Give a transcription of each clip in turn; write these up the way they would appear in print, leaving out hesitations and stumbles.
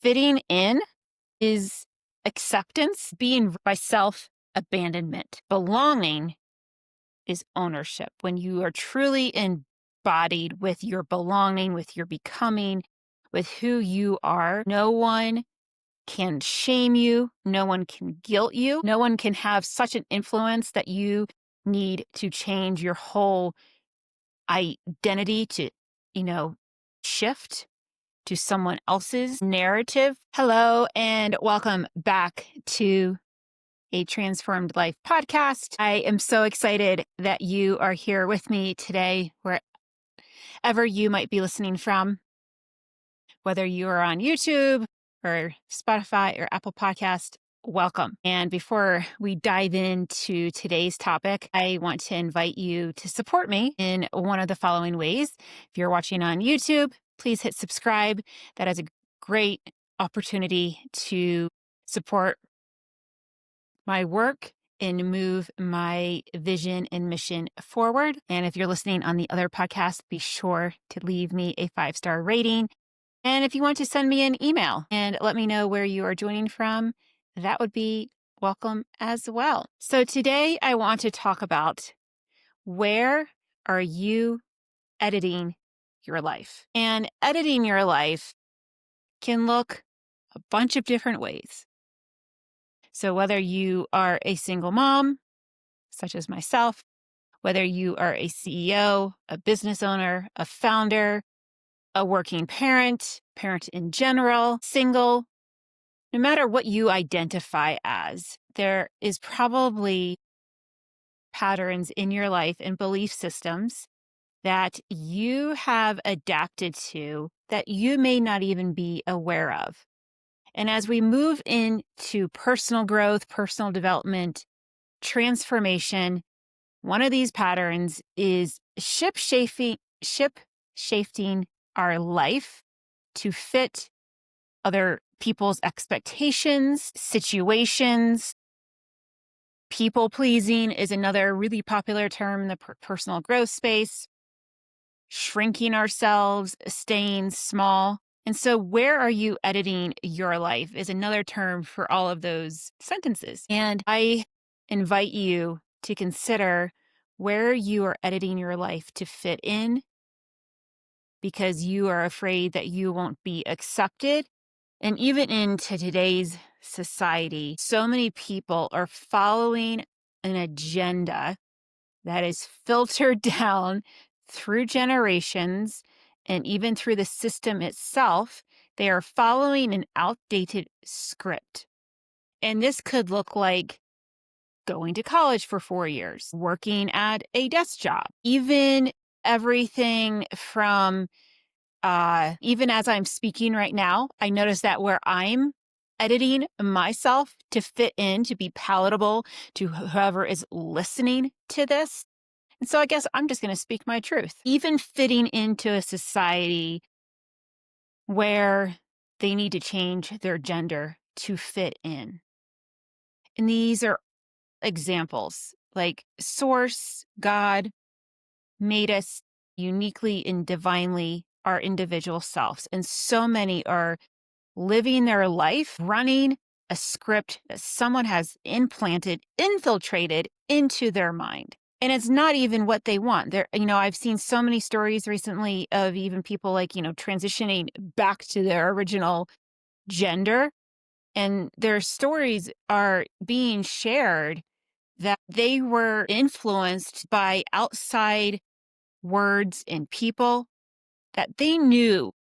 Fitting in is acceptance, being by self-abandonment. Belonging is ownership. When you are truly embodied with your belonging, with your becoming, with who you are, no one can shame you. No one can guilt you. No one can have such an influence that you need to change your whole identity to, shift to someone else's narrative. Hello, and welcome back to a Transformed Life podcast. I am so excited that you are here with me today, wherever you might be listening from, whether you are on YouTube or Spotify or Apple Podcast. Welcome. And before we dive into today's topic, I want to invite you to support me in one of the following ways. If you're watching on YouTube, please hit subscribe. That is a great opportunity to support my work and move my vision and mission forward. And if you're listening on the other podcast, be sure to leave me a 5-star rating. And if you want to send me an email and let me know where you are joining from, that would be welcome as well. So today I want to talk about, where are you editing your life? And editing your life can look a bunch of different ways. So whether you are a single mom, such as myself, whether you are a CEO, a business owner, a founder, a working parent in general, single, no matter what you identify as, there is probably patterns in your life and belief systems that you have adapted to that you may not even be aware of. And as we move into personal growth, personal development, transformation, one of these patterns is shifting our life to fit other people's expectations, situations. People pleasing is another really popular term in the personal growth space. Shrinking ourselves, staying small. And so where are you editing your life is another term for all of those sentences. And I invite you to consider where you are editing your life to fit in, because you are afraid that you won't be accepted. And even into today's society, so many people are following an agenda that is filtered down through generations and even through the system itself. They are following an outdated script. And this could look like going to college for 4 years, working at a desk job, even everything from even as I'm speaking right now, I notice that where I'm editing myself to fit in, to be palatable to whoever is listening to this. And so I guess I'm just going to speak my truth. Even fitting into a society where they need to change their gender to fit in. And these are examples like Source, God, made us uniquely and divinely our individual selves. And so many are living their life running a script that someone has infiltrated into their mind. And it's not even what they want. I've seen so many stories recently of even people transitioning back to their original gender. And their stories are being shared that they were influenced by outside words and people that they knew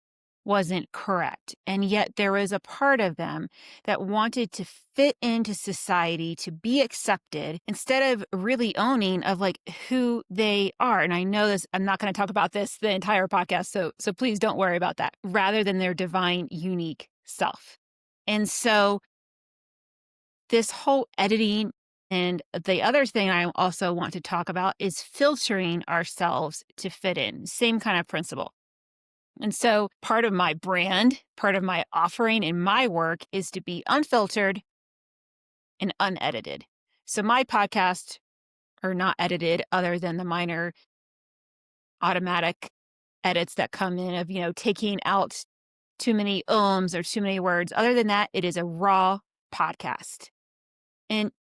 wasn't correct. And yet there was a part of them that wanted to fit into society, to be accepted, instead of really owning of who they are. And I know this, I'm not going to talk about this the entire podcast, so please don't worry about that, rather than their divine, unique self. And so this whole editing, and the other thing I also want to talk about is filtering ourselves to fit in. Same kind of principle. And so part of my brand, part of my offering in my work is to be unfiltered and unedited. So my podcasts are not edited other than the minor automatic edits that come in of, taking out too many ums or too many words. Other than that, it is a raw podcast. And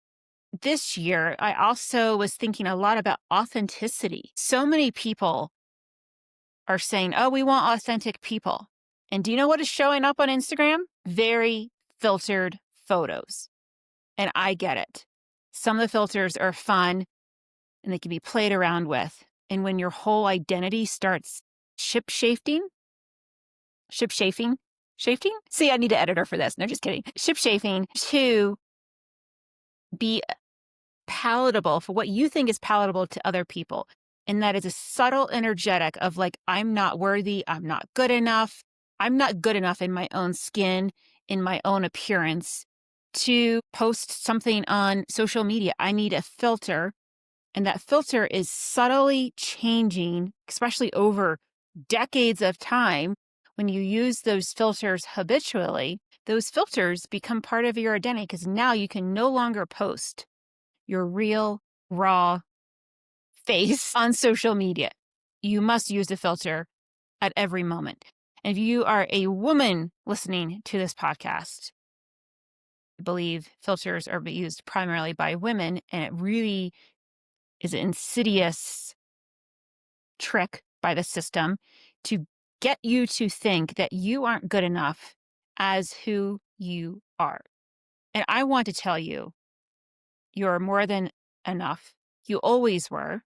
this year, I also was thinking a lot about authenticity. So many people are saying, oh, we want authentic people. And do you know what is showing up on Instagram? Very filtered photos. And I get it. Some of the filters are fun and they can be played around with. And when your whole identity starts shaping? See, I need an editor for this. No, just kidding. Shaping to be palatable for what you think is palatable to other people. And that is a subtle energetic of like, I'm not worthy. I'm not good enough. I'm not good enough in my own skin, in my own appearance to post something on social media. I need a filter. And that filter is subtly changing, especially over decades of time. When you use those filters habitually, those filters become part of your identity because now you can no longer post your real, raw face on social media. You must use the filter at every moment. And if you are a woman listening to this podcast, I believe filters are used primarily by women, and it really is an insidious trick by the system to get you to think that you aren't good enough as who you are. And I want to tell you, you're more than enough. You always were.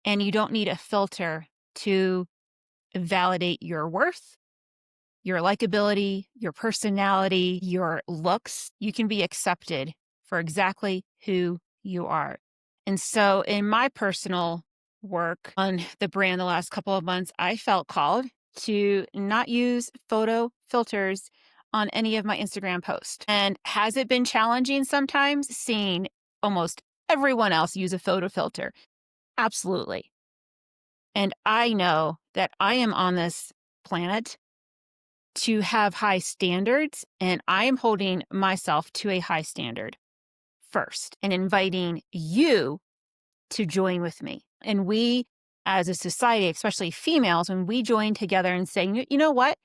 And you don't need a filter to validate your worth, your likability, your personality, your looks. You can be accepted for exactly who you are. And so in my personal work on the brand the last couple of months, I felt called to not use photo filters on any of my Instagram posts. And has it been challenging sometimes seeing almost everyone else use a photo filter? Absolutely. And I know that I am on this planet to have high standards, and I am holding myself to a high standard first and inviting you to join with me. And we, as a society, especially females, when we join together and say, you know what?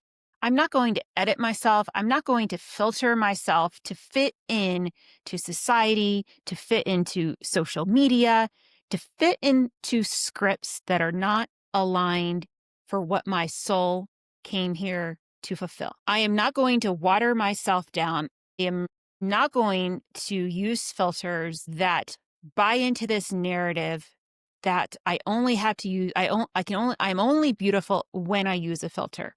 I'm not going to edit myself. I'm not going to filter myself to fit in to society, to fit into social media, to fit into scripts that are not aligned for what my soul came here to fulfill. I am not going to water myself down. I am not going to use filters that buy into this narrative that I only have to use, I'm only beautiful when I use a filter.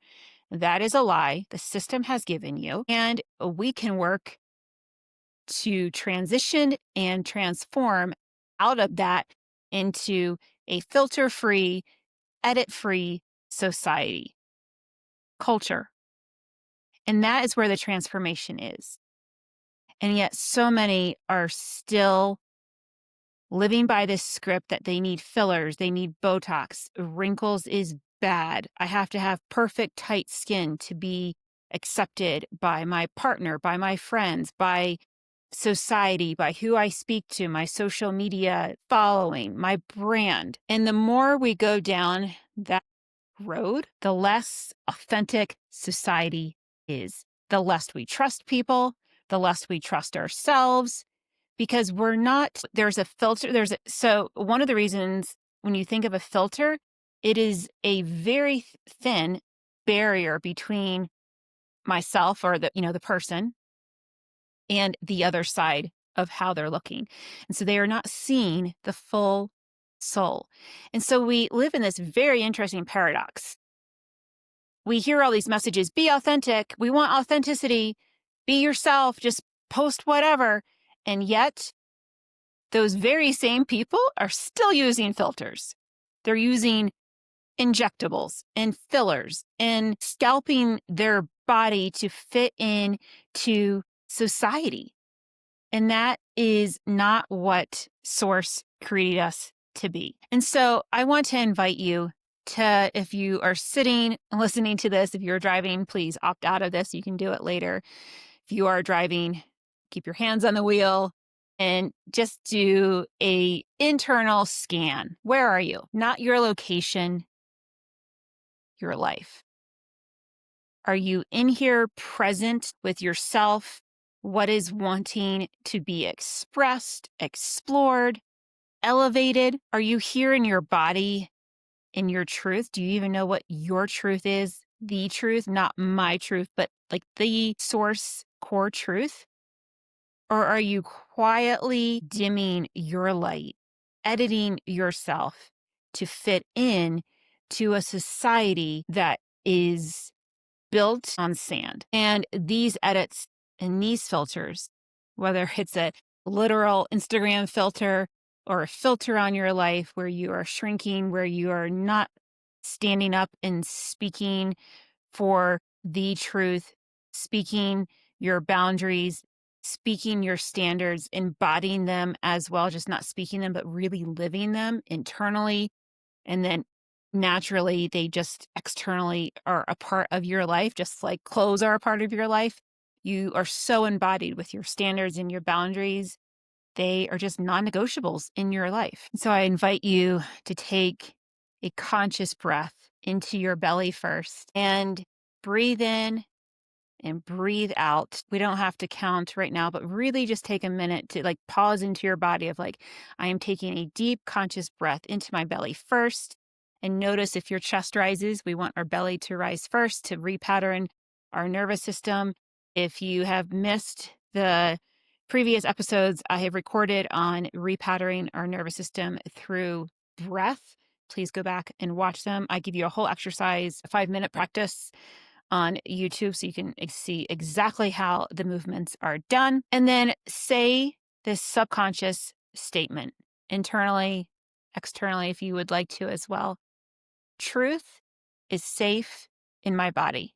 That is a lie the system has given you. And we can work to transition and transform out of that into a filter-free, edit-free society, culture. And that is where the transformation is. And yet so many are still living by this script that they need fillers, they need Botox, wrinkles is bad. I have to have perfect, tight skin to be accepted by my partner, by my friends, by society, by who I speak to, my social media following, my brand. And the more we go down that road, the less authentic society is. The less we trust people, the less we trust ourselves, because we're not, there's a filter, so one of the reasons when you think of a filter, it is a very thin barrier between myself or the person and the other side of how they're looking. And so they are not seeing the full soul. And so we live in this very interesting paradox. We hear all these messages, be authentic. We want authenticity. Be yourself. Just post whatever. And yet those very same people are still using filters. They're using injectables and fillers and scalping their body to fit in to society. And that is not what Source created us to be. And so I want to invite you to, if you are sitting and listening to this, if you're driving, please opt out of this. You can do it later. If you are driving, keep your hands on the wheel and just do a internal scan. Where are you? Not your location, your life. Are you in here present with yourself? What is wanting to be expressed, explored, elevated? Are you here in your body, in your truth? Do you even know what your truth is? The truth, not my truth, but like the source core truth? Or are you quietly dimming your light, editing yourself to fit in to a society that is built on sand? And these edits and these filters, whether it's a literal Instagram filter or a filter on your life where you are shrinking, where you are not standing up and speaking for the truth, speaking your boundaries, speaking your standards, embodying them as well, just not speaking them, but really living them internally. And then naturally, they just externally are a part of your life, just like clothes are a part of your life. You are so embodied with your standards and your boundaries. They are just non negotiables in your life. So I invite you to take a conscious breath into your belly first and breathe in and breathe out. We don't have to count right now, but really just take a minute to like pause into your body of like, I am taking a deep conscious breath into my belly first. And notice if your chest rises, we want our belly to rise first to repattern our nervous system. If you have missed the previous episodes I have recorded on repatterning our nervous system through breath, please go back and watch them. I give you a whole exercise, a 5-minute practice on YouTube so you can see exactly how the movements are done. And then say this subconscious statement internally, externally, if you would like to as well. Truth is safe in my body.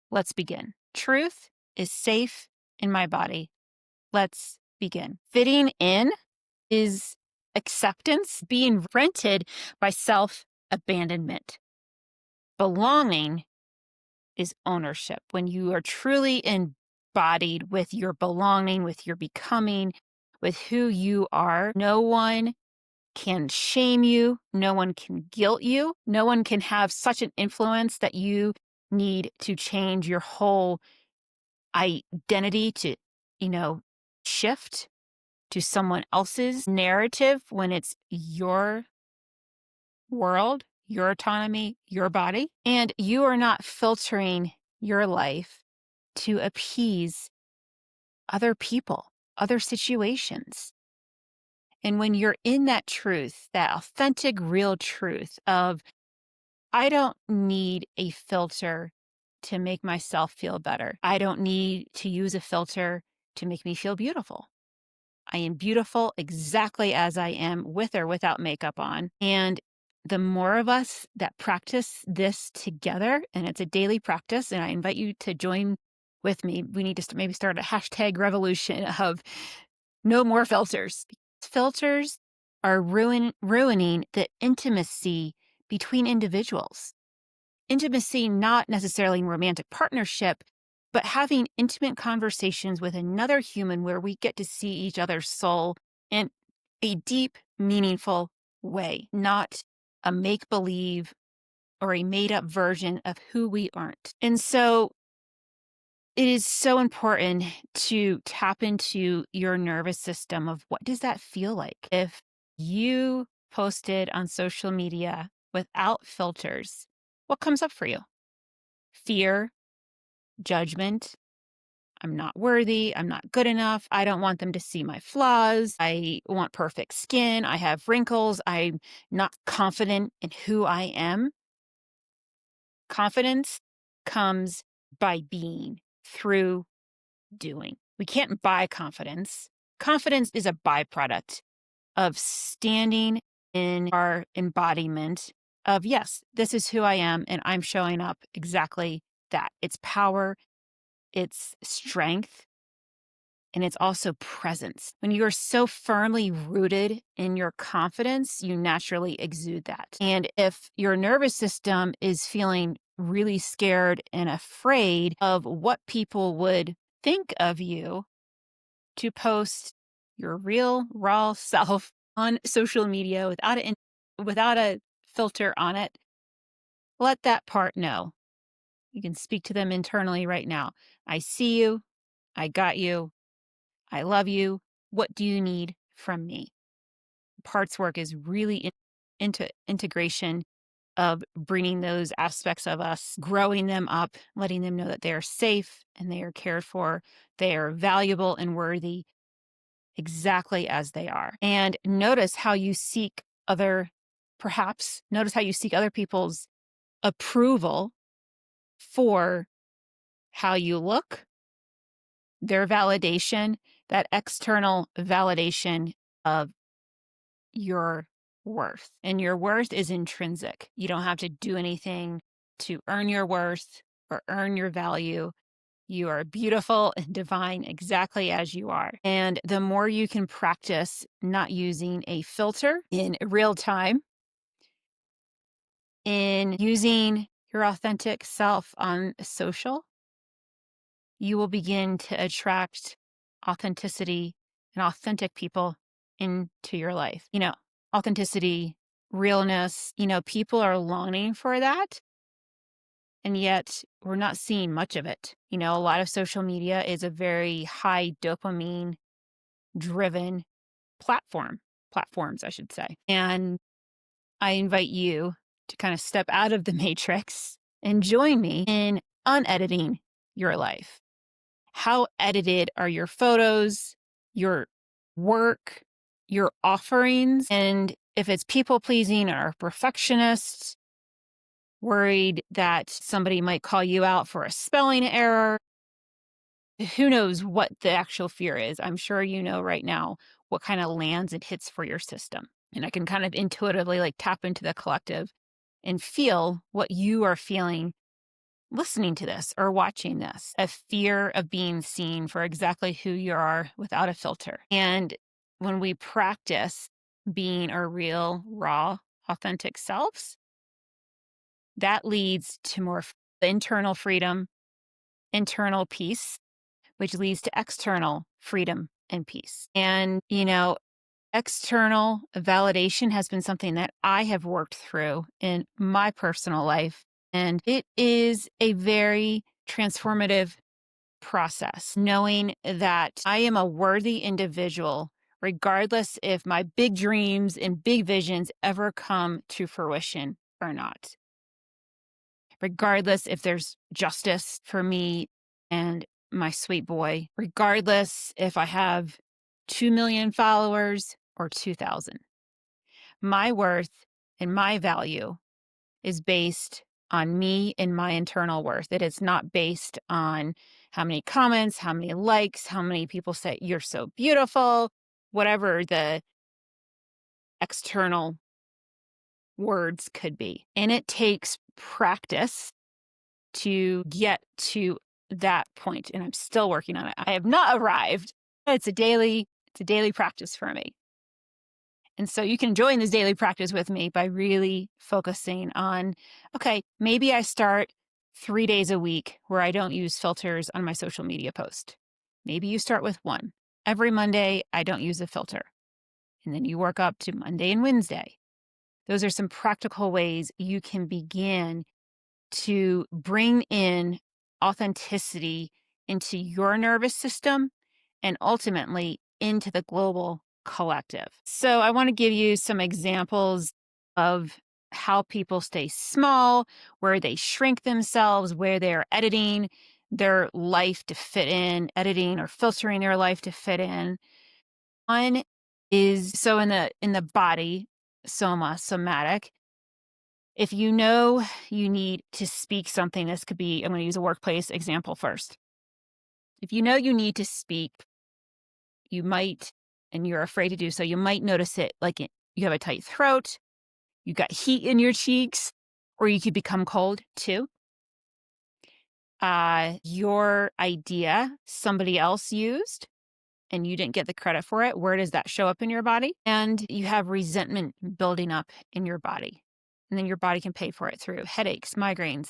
Let's begin. Truth is safe in my body. Let's begin. Fitting in is acceptance being rented by self-abandonment. Belonging is ownership. When you are truly embodied with your belonging, with your becoming, with who you are, no one can shame you. No one can guilt you. No one can have such an influence that you need to change your whole identity to, shift to someone else's narrative when it's your world, your autonomy, your body. And you are not filtering your life to appease other people, other situations. And when you're in that truth, that authentic, real truth of, I don't need a filter to make myself feel better. I don't need to use a filter to make me feel beautiful. I am beautiful exactly as I am, with or without makeup on. And the more of us that practice this together, and it's a daily practice, and I invite you to join with me. We need to maybe start a hashtag revolution of no more filters. Filters are ruining the intimacy between individuals. Intimacy, not necessarily in romantic partnership, but having intimate conversations with another human where we get to see each other's soul in a deep, meaningful way, not a make-believe or a made-up version of who we aren't. And so it is so important to tap into your nervous system of what does that feel like? If you posted on social media without filters, what comes up for you? Fear, judgment. I'm not worthy. I'm not good enough. I don't want them to see my flaws. I want perfect skin. I have wrinkles. I'm not confident in who I am. Confidence comes by being through doing. We can't buy confidence. Confidence is a byproduct of standing in our embodiment of, yes, this is who I am, and I'm showing up exactly that. It's power, it's strength, and it's also presence. When you are so firmly rooted in your confidence, you naturally exude that. And if your nervous system is feeling really scared and afraid of what people would think of you, to post your real, raw self on social media without a filter on it, let that part know. You can speak to them internally right now. I see you. I got you. I love you. What do you need from me? Parts work is really into integration of bringing those aspects of us, growing them up, letting them know that they are safe and they are cared for, they are valuable and worthy exactly as they are. And notice how you seek perhaps notice how you seek other people's approval for how you look, their validation, that external validation of your worth. And your worth is intrinsic. You don't have to do anything to earn your worth or earn your value. You are beautiful and divine exactly as you are. And the more you can practice not using a filter in real time, in using your authentic self on social, you will begin to attract authenticity and authentic people into your life. Authenticity, realness, people are longing for that. And yet we're not seeing much of it. A lot of social media is a very high dopamine driven platforms, I should say. And I invite you to kind of step out of the matrix and join me in unediting your life. How edited are your photos, your work, your offerings? And if it's people pleasing or perfectionists, worried that somebody might call you out for a spelling error, who knows what the actual fear is? I'm sure you know right now what kind of lands and hits for your system. And I can kind of intuitively tap into the collective and feel what you are feeling listening to this or watching this, a fear of being seen for exactly who you are without a filter. And when we practice being our real, raw, authentic selves, that leads to more internal freedom, internal peace, which leads to external freedom and peace. And, external validation has been something that I have worked through in my personal life. And it is a very transformative process, knowing that I am a worthy individual, regardless if my big dreams and big visions ever come to fruition or not. Regardless if there's justice for me and my sweet boy, regardless if I have 2 million followers or 2,000. My worth and my value is based on me and my internal worth. It is not based on how many comments, how many likes, how many people say you're so beautiful, whatever the external words could be. And it takes practice to get to that point, and I'm still working on it. I have not arrived. It's a daily practice for me. And so you can join this daily practice with me by really focusing on, okay, maybe I start 3 days a week where I don't use filters on my social media post. Maybe you start with one. Every Monday, I don't use a filter. And then you work up to Monday and Wednesday. Those are some practical ways you can begin to bring in authenticity into your nervous system and ultimately into the global collective. So I want to give you some examples of how people stay small, where they shrink themselves, where they're editing their life to fit in, editing or filtering their life to fit in. One is so in the body, somatic. If you know you need to speak something, this could be, I'm going to use a workplace example first. If you know you need to speak, you might, and you're afraid to do so, you might notice it you have a tight throat, you got heat in your cheeks, or you could become cold too. Your idea somebody else used and you didn't get the credit for it. Where does that show up in your body? And you have resentment building up in your body. And then your body can pay for it through headaches, migraines,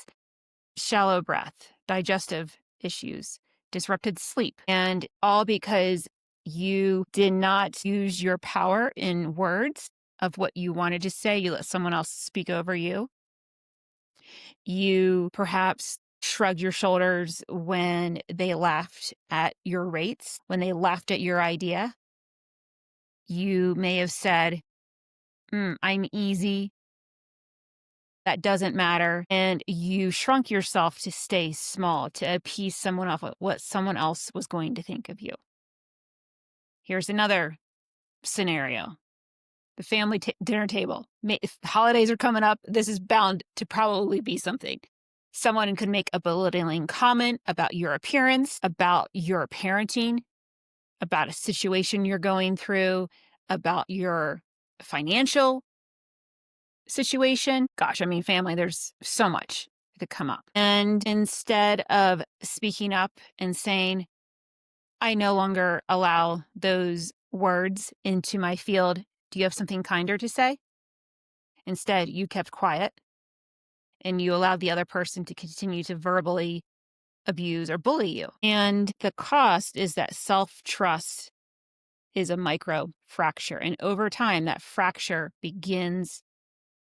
shallow breath, digestive issues, disrupted sleep, and all because you did not use your power in words of what you wanted to say. You let someone else speak over you. You perhaps shrugged your shoulders when they laughed at your rates, when they laughed at your idea. You may have said, I'm easy. That doesn't matter. And you shrunk yourself to stay small, to appease someone else, what someone else was going to think of you. Here's another scenario. The family dinner table. If the holidays are coming up, this is bound to probably be something. Someone could make a belittling comment about your appearance, about your parenting, about a situation you're going through, about your financial situation. Gosh, I mean, family, there's so much that could come up. And instead of speaking up and saying, I no longer allow those words into my field, do you have something kinder to say? Instead, you kept quiet and you allowed the other person to continue to verbally abuse or bully you. And the cost is that self-trust is a micro fracture. And over time, that fracture begins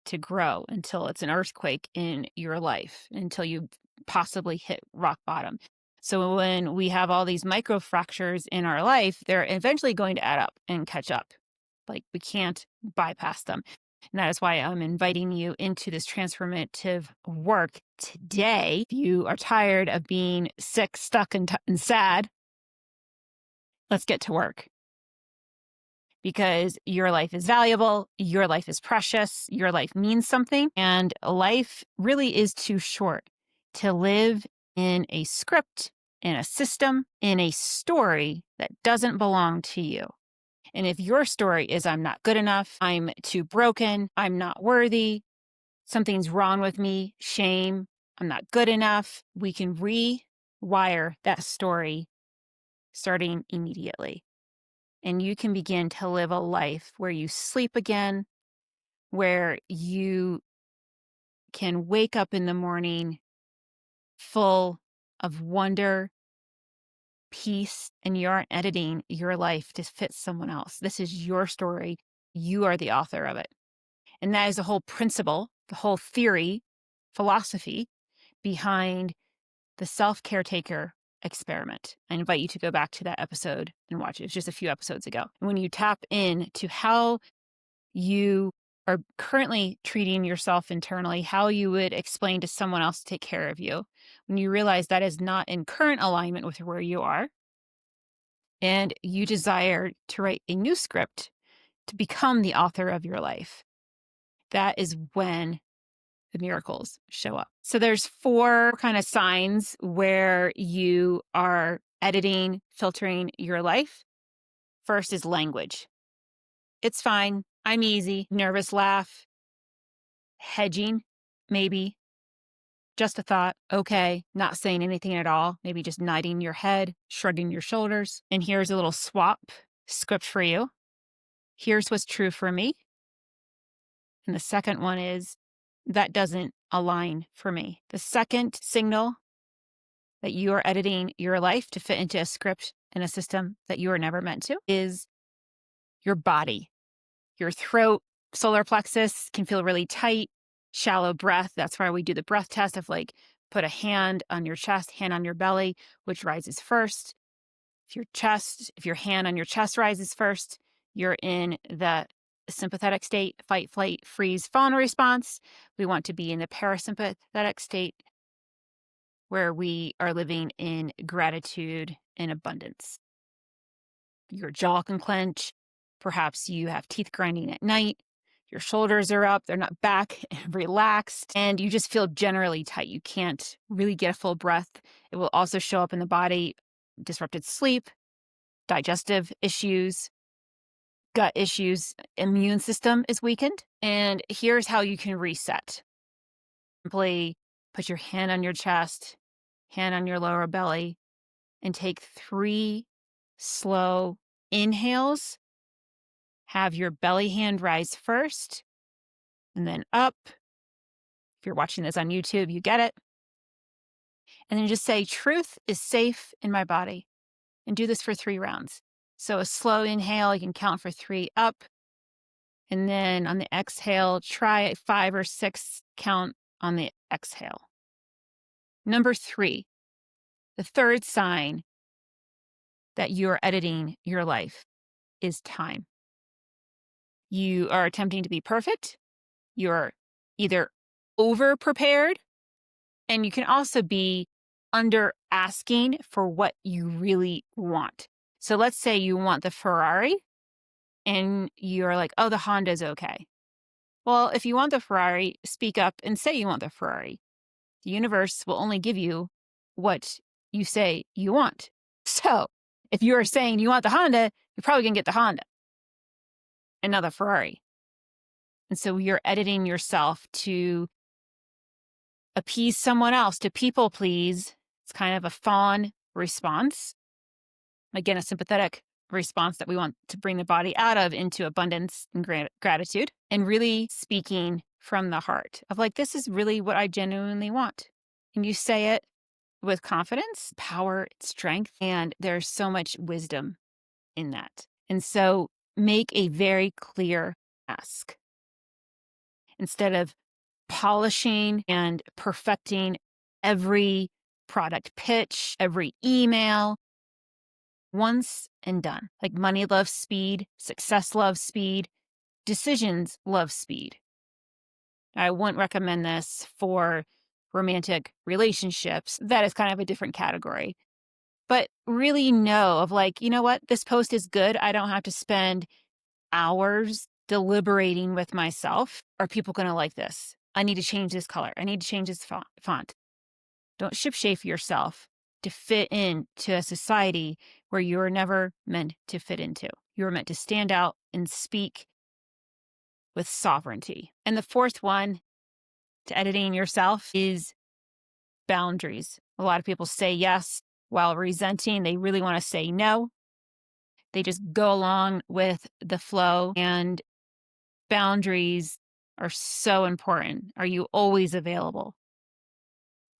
to grow until it's an earthquake in your life, until you possibly hit rock bottom. So when we have all these micro fractures in our life, they're eventually going to add up and catch up. Like we can't bypass them. And that is why I'm inviting you into this transformative work today. If you are tired of being sick, stuck, and sad, let's get to work. Because your life is valuable, your life is precious, your life means something, and life really is too short to live in a script, in a system, in a story that doesn't belong to you. And if your story is, I'm not good enough, I'm too broken, I'm not worthy, something's wrong with me, shame, I'm not good enough, we can rewire that story starting immediately. And you can begin to live a life where you sleep again, where you can wake up in the morning full of wonder, peace, and you aren't editing your life to fit someone else. This is your story. You are the author of it. And that is the whole principle, the whole theory, philosophy behind the self-caretaker experiment. I invite you to go back to that episode and watch it. It's just a few episodes ago. When you tap into how you are currently treating yourself internally, how you would explain to someone else to take care of you, when you realize that is not in current alignment with where you are, and you desire to write a new script to become the author of your life, that is when the miracles show up. So there's 4 kind of signs where you are editing, filtering your life. First is language. It's fine. I'm easy. Nervous laugh. Hedging, maybe. Just a thought. Okay. Not saying anything at all. Maybe just nodding your head, shrugging your shoulders. And here's a little swap script for you. Here's what's true for me. And the second one is, that doesn't align for me. The second signal that you are editing your life to fit into a script and a system that you were never meant to is your body. Your throat, solar plexus can feel really tight, shallow breath. That's why we do the breath test of like, put a hand on your chest, hand on your belly, which rises first. If your hand on your chest rises first, you're in the sympathetic state, fight, flight, freeze, fawn response. We want to be in the parasympathetic state where we are living in gratitude and abundance. Your jaw can clench. Perhaps you have teeth grinding at night. Your shoulders are up. They're not back and relaxed. And you just feel generally tight. You can't really get a full breath. It will also show up in the body, disrupted sleep, digestive issues, gut issues, immune system is weakened. And here's how you can reset. Simply put your hand on your chest, hand on your lower belly, and take 3 slow inhales. Have your belly hand rise first, and then up. If you're watching this on YouTube, you get it. And then just say, truth is safe in my body. And do this for 3 rounds. So a slow inhale, you can count for 3 up. And then on the exhale, try 5 or 6 count on the exhale. Number 3, the third sign that you're editing your life is time. You are attempting to be perfect. You're either over prepared, and you can also be under asking for what you really want. So let's say you want the Ferrari and you're like, oh, the Honda's okay. Well, if you want the Ferrari, speak up and say you want the Ferrari. The universe will only give you what you say you want. So if you are saying you want the Honda, you're probably going to get the Honda and not the Ferrari. And so you're editing yourself to appease someone else, to people please. It's kind of a fawn response. Again, a sympathetic response that we want to bring the body out of into abundance and gratitude, and really speaking from the heart of like, this is really what I genuinely want. And you say it with confidence, power, strength, and there's so much wisdom in that. And so make a very clear ask. Instead of polishing and perfecting every product pitch, every email, once and done. Like money loves speed, success loves speed, decisions love speed. I wouldn't recommend this for romantic relationships. That is kind of a different category. But really know of like, you know what? This post is good. I don't have to spend hours deliberating with myself. Are people going to like this? I need to change this color. I need to change this font. Don't shipshape yourself to fit into a society where you are never meant to fit into. You are meant to stand out and speak with sovereignty. And the fourth one to editing yourself is boundaries. A lot of people say yes while resenting. They really want to say no. They just go along with the flow, and boundaries are so important. Are you always available?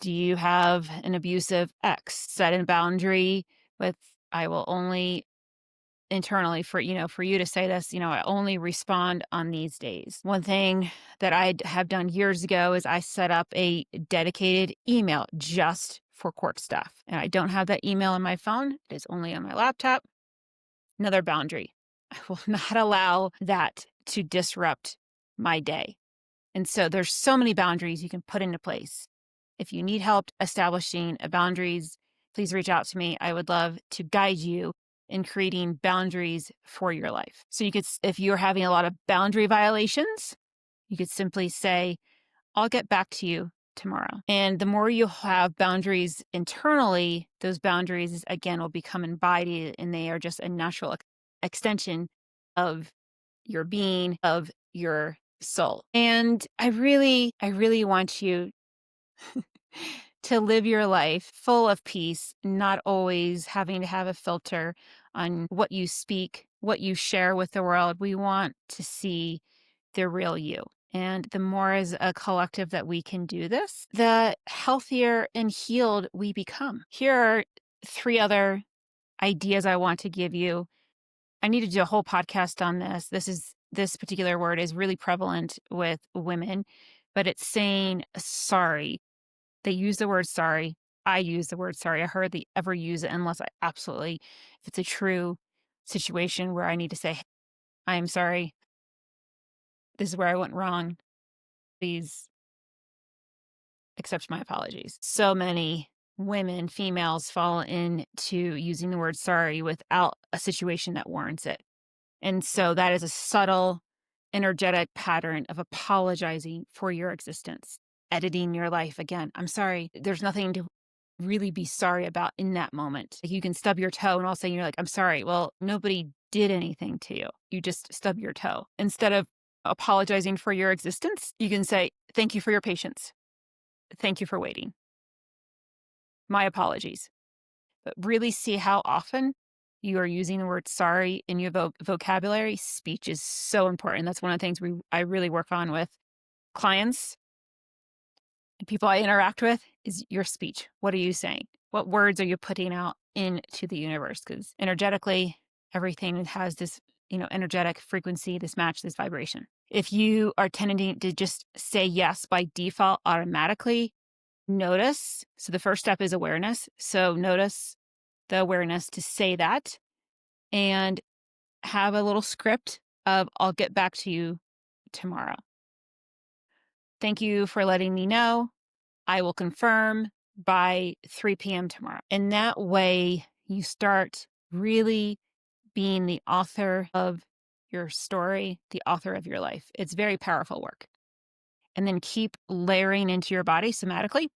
Do you have an abusive ex? Set a boundary with, I will only internally for you to say this, I only respond on these days. One thing that I have done years ago is I set up a dedicated email just for court stuff. And I don't have that email on my phone. It is only on my laptop. Another boundary. I will not allow that to disrupt my day. And so there's so many boundaries you can put into place. If you need help establishing boundaries, please reach out to me. I would love to guide you in creating boundaries for your life. So you could, if you're having a lot of boundary violations, you could simply say, I'll get back to you tomorrow. And the more you have boundaries internally, those boundaries, again, will become embodied, and they are just a natural extension of your being, of your soul. And I really want you to live your life full of peace, not always having to have a filter on what you speak, what you share with the world. We want to see the real you. And the more as a collective that we can do this, the healthier and healed we become. Here are 3 other ideas I want to give you. I need to do a whole podcast on this. This particular word is really prevalent with women, but it's saying sorry. They use the word sorry. I use the word sorry. I hardly ever use it unless if it's a true situation where I need to say, I am sorry. This is where I went wrong. Please accept my apologies. So many women, females, fall into using the word sorry without a situation that warrants it. And so that is a subtle, energetic pattern of apologizing for your existence, editing your life. Again, I'm sorry. There's nothing to really be sorry about in that moment. Like you can stub your toe and all of a sudden you're like, I'm sorry. Well, nobody did anything to you. You just stub your toe. Instead of apologizing for your existence, you can say, thank you for your patience. Thank you for waiting. My apologies. But really see how often you are using the word sorry in your vocabulary. Speech is so important. That's one of the things I really work on with clients and people I interact with is your speech. What are you saying? What words are you putting out into the universe? Because energetically, everything has this, energetic frequency, this match, this vibration. If you are tending to just say yes by default automatically, notice. So the first step is awareness. So notice the awareness to say that and have a little script of, I'll get back to you tomorrow. Thank you for letting me know. I will confirm by 3 p.m. tomorrow. And that way you start really being the author of your story, the author of your life. It's very powerful work. And then keep layering into your body somatically.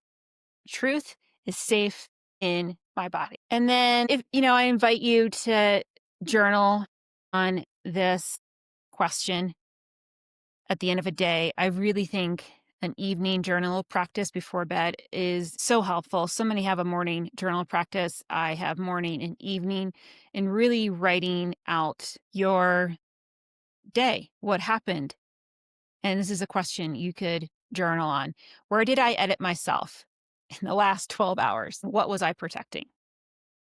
Truth is safe in my body. And then I invite you to journal on this question at the end of a day. I really think an evening journal practice before bed is so helpful. So many have a morning journal practice. I have morning and evening, and really writing out your day, what happened. And this is a question you could journal on. Where did I edit myself in the last 12 hours? What was I protecting?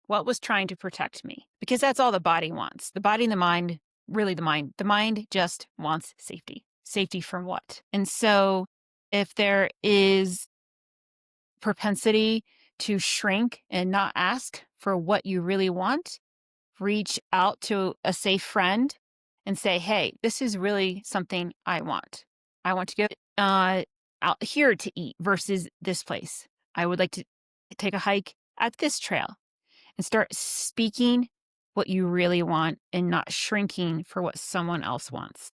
What was trying to protect me? Because that's all the body wants. The body and the mind, really the mind just wants safety. Safety from what? And so if there is propensity to shrink and not ask for what you really want, reach out to a safe friend and say, hey, this is really something I want. I want to go out here to eat versus this place. I would like to take a hike at this trail, and start speaking what you really want and not shrinking for what someone else wants,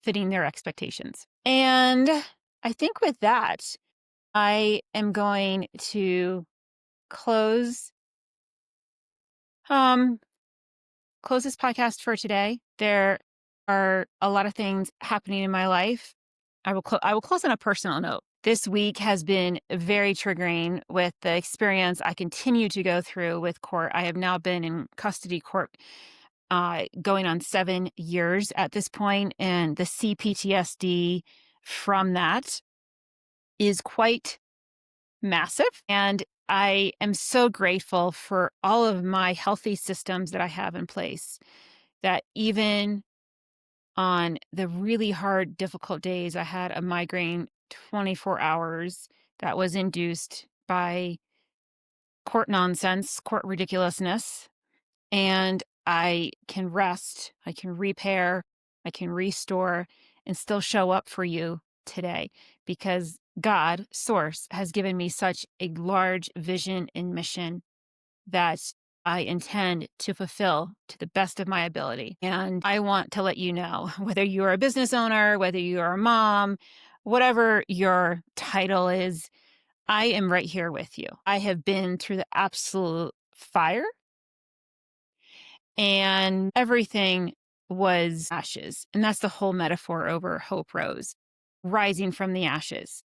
fitting their expectations. And I think with that, I am going to close this podcast for today. There are a lot of things happening in my life. I will close on a personal note. This week has been very triggering with the experience I continue to go through with court. I have now been in custody court going on 7 years at this point, and the CPTSD from that is quite massive. And I am so grateful for all of my healthy systems that I have in place, that even on the really hard, difficult days, I had a migraine 24 hours that was induced by court nonsense, court ridiculousness. And I can rest, I can repair, I can restore, and still show up for you today, because God, Source, has given me such a large vision and mission that I intend to fulfill to the best of my ability. And I want to let you know, whether you're a business owner, whether you're a mom, whatever your title is, I am right here with you. I have been through the absolute fire, and everything was ashes. And that's the whole metaphor over Hope Rose, rising from the ashes.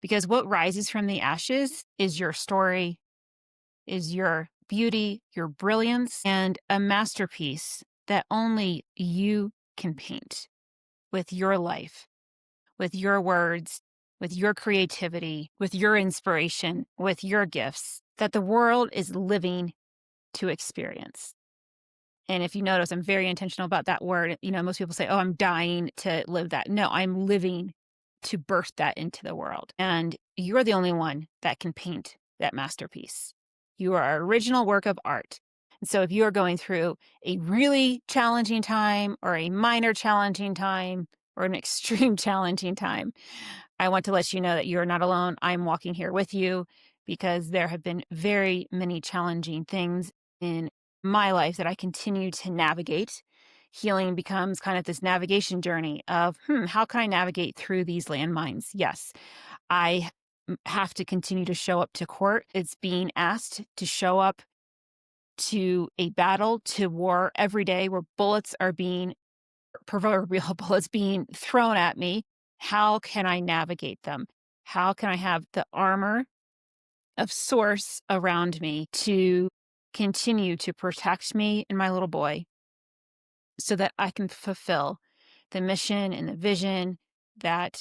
Because what rises from the ashes is your story, is your beauty, your brilliance, and a masterpiece that only you can paint with your life, with your words, with your creativity, with your inspiration, with your gifts, that the world is living to experience. And if you notice, I'm very intentional about that word. Most people say, oh, I'm dying to live that. No, I'm living to birth that into the world. And you're the only one that can paint that masterpiece. You are our original work of art. And so if you are going through a really challenging time, or a minor challenging time, or an extreme challenging time, I want to let you know that you are not alone. I'm walking here with you, because there have been very many challenging things in my life that I continue to navigate. Healing becomes kind of this navigation journey of, how can I navigate through these landmines? Yes, I have to continue to show up to court. It's being asked to show up to a battle, to war every day, where proverbial bullets being thrown at me. How can I navigate them? How can I have the armor of Source around me to continue to protect me and my little boy, so that I can fulfill the mission and the vision that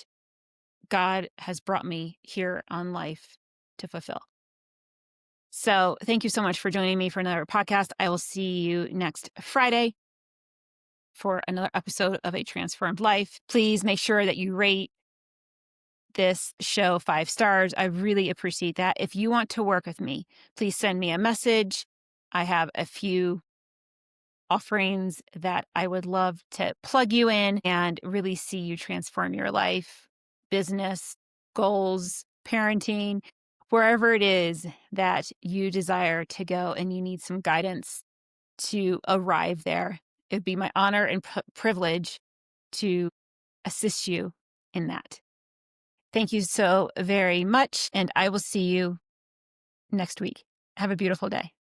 God has brought me here on life to fulfill? So thank you so much for joining me for another podcast. I will see you next Friday for another episode of A Transformed Life. Please make sure that you rate this show 5 stars. I really appreciate that. If you want to work with me, please send me a message. I have a few offerings that I would love to plug you in and really see you transform your life, business, goals, parenting, wherever it is that you desire to go and you need some guidance to arrive there. It'd be my honor and privilege to assist you in that. Thank you so very much, and I will see you next week. Have a beautiful day.